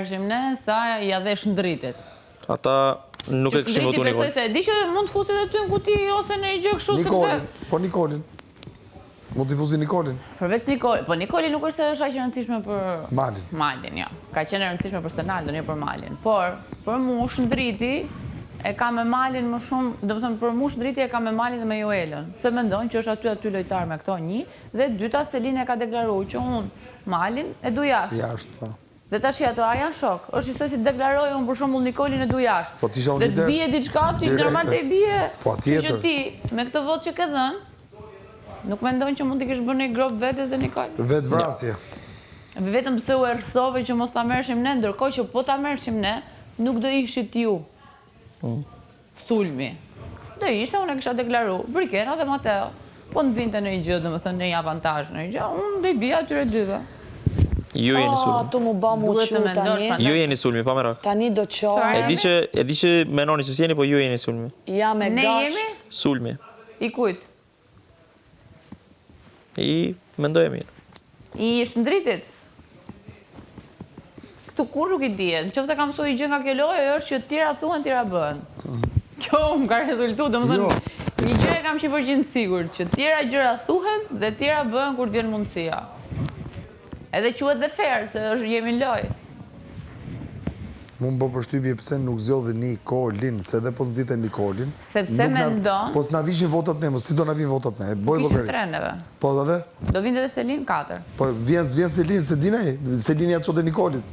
merrshim ne, sa ja dhe shndritit. Ata nuk e këshim votu Nikolin. Se di që mund të fusit aty në kuti ose në një gjë kështu sepse... Nikolin. Mund t'i fuzi Nikolin. Përveç Nikolin. Po Nikoli nuk është se është aq e rëndësishme për Malin. Malin, jo. Ka qenë e rëndësishme për Stenaldon, jo për Malin. Por, për mu shndriti e ka me Malin më shumë, do të thënë për mu shndriti e ka me Malin dhe me Joelën. Se mendon që është aty lojtar me këto një, dhe dyta Selin e ka deklaruar që unë Malin e du jashtë. Jashtë, po. Dhe tash ato a janë shok. Është se si deklaroj unë për shembull Nikolin e du jashtë. Po t'isha dhe të bie diçka ti normal të bie. Po që ti me këtë votë që ke dhënë, nuk mendon që mund t'i kish bërë një grop vetes dhe Nikol. Vetë vrasje. Vetëm pse u errësove që mos ta merrshim ne, ndërkohë që po ta merrshim ne, nuk do ishit ju. Sulmi. Do ishte, unë e kisha deklaruar, Brikena dhe Mateo. Po në vinte në një gjë, domethënë në një avantazh në një gjë, unë do i bija atyre dyve. Ju jeni sulmi. Tu mu ba mu qu tani. Ju jeni sulmi, pa merak. Tani do qohë. E di që menoni që s'jeni, po ju jeni sulmi. Ja me Ne gaç. jemi? Sulmi. I kujt? I mendoj e mirë. I shndritit. Këtu kur nuk i dihet. Nëse kam mësuar gjë nga kjo lojë është që tjera thuhen, tjera bëhen. Kjo më ka rezultuar, domethënë, një gjë e kam 100% sigurt, që tjera gjëra thuhen dhe tjera bëhen kur vjen mundësia. Edhe quhet dhe fair, se jemi në lojë. Mund bë përshtypje pse nuk zgjodhi Nikolin, se edhe po nxite Nikolin. Sepse mendon... Po s'na vishin votat ne, mos si do na vin votat ne. Kishin 3 neve. Po edhe? Do vinte dhe Selin 4. Po vjen Selin, se dinaj, Selin ja çote Nikolit.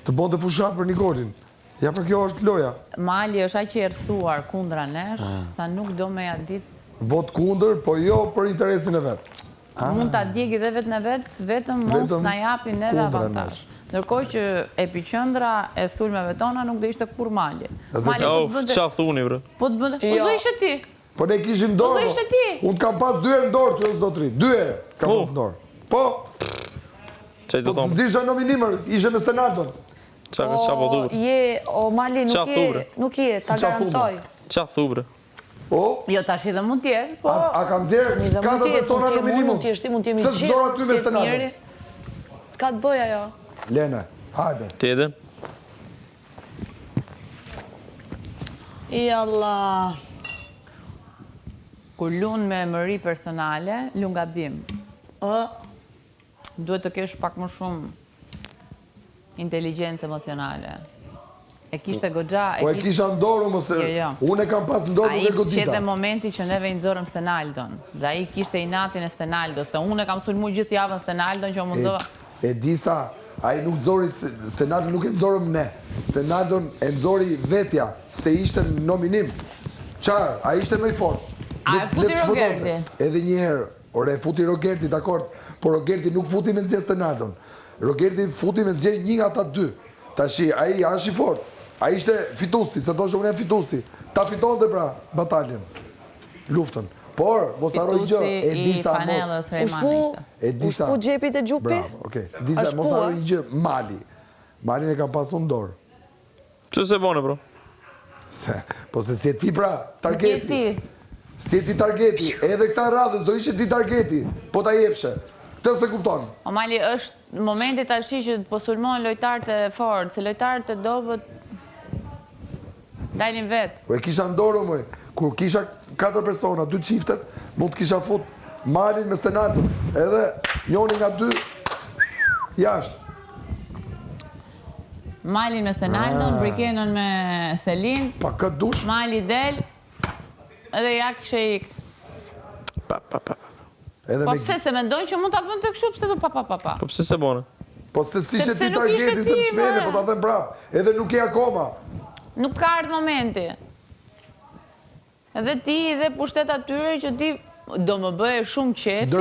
Të bonte fushat për Nikolin. Ja për kjo është loja. Mali është aq i errësuar kundra nesh, sa nuk do me ja ditë. Vot kundër, po jo për interesin e vet. Mund ta djegi dhe vetë në vetë, vetëm mos na japi neve avantazh. Ndërkohë që epiqendra e sulmeve tona nuk do ishte kur Mali. Qa thuni, bre? Po të bënde... Po do ishte ti. Po ne kishim dorë. Po do ishte ti. Unë kam pas 2 herë në dorë, të zotri. 2 herë kam pas në dorë. Po. Qaj të thomë? Nëzisha nominimër, ishe me Stenaldon. Qa po thu, bre? O Mali, nuk je, ta garantoj. Qa thu, bre? Jo, tash edhe mund tjerë, po... A kam zjerë 4 persona nominimum? Se s'dora ty me Stenaldon. S'ka të bëja, jo. Lene, hajde. Ti edhe? I Allah. Kur lunë me emëri personale, lunë gabim. Duhet të kesh pak më shumë inteligjencë emocionale. E kishte goxha... Po e kisha ndorë, mëse... Unë e kam pas ndorë nuk e godita. A i qete momenti që neve i nëzorëm Stenaldon. Dhe a i kishte i natin e Stenaldo. Se unë e kam sulmu gjithë javën Stenaldon që o mundova... E disa, a i nuk nëzori... Stenaldon nuk e nëzorëm ne. Stenaldon e nëzori vetja, se ishte në nominim. Qarë, a ishte më i fort. A e futi Rogerti? Edhe njëherë, ore e futi Rogerti, dakord. Por Rogerti nuk futi me nëzje Stenaldon. Rogerti futi me nëzje një nga ta 2. Tashi, a i ashtë i fort. A ishte fitusi, se do shumë ne fitusi. Ta fiton dhe pra bataljen. Luftën. Por, mos harroj gjë, e disa... Ushpu gjepit e gjupi? Bravo, okej. Disa, mos harroj gjë, Mali. Malin e kam pasu në dorë. Që se bone, bro? Po se si e ti pra, targeti. Si e ti targeti. Edhe kësa radhës, do ishe ti targeti. Po ta jepshe. Këtë se kupton. O Mali, është momenti të ashi që po sulmon lojtarët e fortë, se lojtarët e dobët dalin vetë. Po e kisha ndorë, mëj. Kur kisha 4 persona, 2 qiftet, mund të kisha fut Malin me Stenaldon. Edhe njoni nga 2, jashtë. Malin me Stenaldon, Brikenon me Selin. Pa këtë dush. Mali del, edhe ja kështë e ikë. Po pse se mendojnë që mund të apën të këshu, pse të pa. Po pse se bone? Po se s'ishe ti targeti se të shmene, po të them prap. Edhe nuk e akoma. Nuk ka ardhë momenti. Edhe ti dhe pushtet atyre që ti do më bëhe shumë qefi,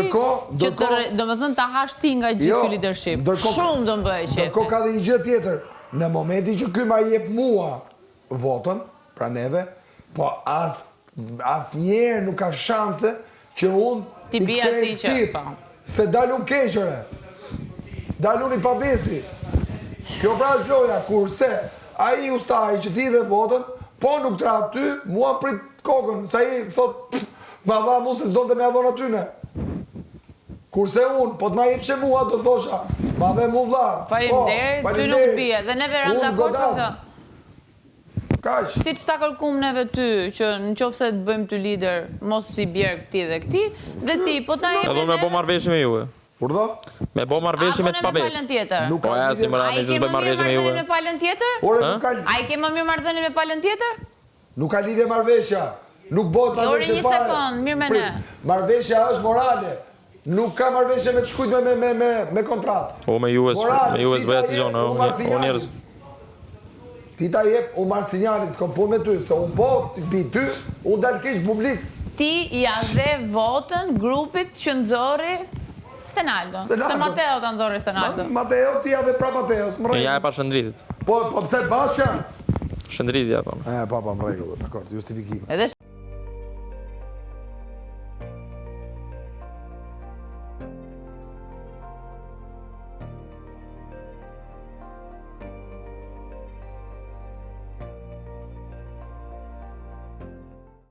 që do më thënë të hash ti nga gjithë kjo leadership. Shumë do më bëhe qefi. Dërko ka dhe një gjë tjetër. Në momenti që ky ma jep mua votën, pra neve, po as njerë nuk ka shanse që unë ti bia ti që, se dalun keqëre. Dalun i pabesi. Kjo pra është loja, kurse a i ustaj që ti dhe votën, po nuk tra ty, mua prit kokën, sa i thot, ma dha mu se s'do të me adhon atyne. Kurse unë, po t'ma jepshe mua, do thosha, Ma dhe mu vla. Faleminderit, ty nuk bie, dhe neve ram dakord për këtë. Kaq. Siç ta kërkuam neve ty, që nëse të bëjmë ty lider, mos i bjerë këtij dhe këtij, dhe ti po ta jep. Edhe me bo marrëveshje me juve. Urdhë? Me bo marrëveshje me të pabes. Nuk Po ja si më radhë që bëj marrëveshje me juve. Me palën tjetër? Ore nuk ka. Ai ke më mirë marrëdhënie me palën tjetër? Nuk ka lidhje marrëveshja. Nuk bëhet marrëveshje fare. Ore një sekond, mirë me ne. Marrëveshja është morale. Nuk ka marrëveshje me të shkujt me kontratë. O me juve s'bëja si gjonë, o njerëz. Ti ta jep, unë marrë sinjali, s'kom punë me ty, se unë po, bi ty, unë dalë keq publik. Ti ja dhe votën grupit që nxori Stenaldo. Se Mateo ta nxori Stenaldo. Mateo, ti ja dhe pra Mateo, s'më rejtë. Ja e pa Shëndritit. Po pse bashkja? Shëndritit ja thonë. Pa, më rregull, dakord, justifikim.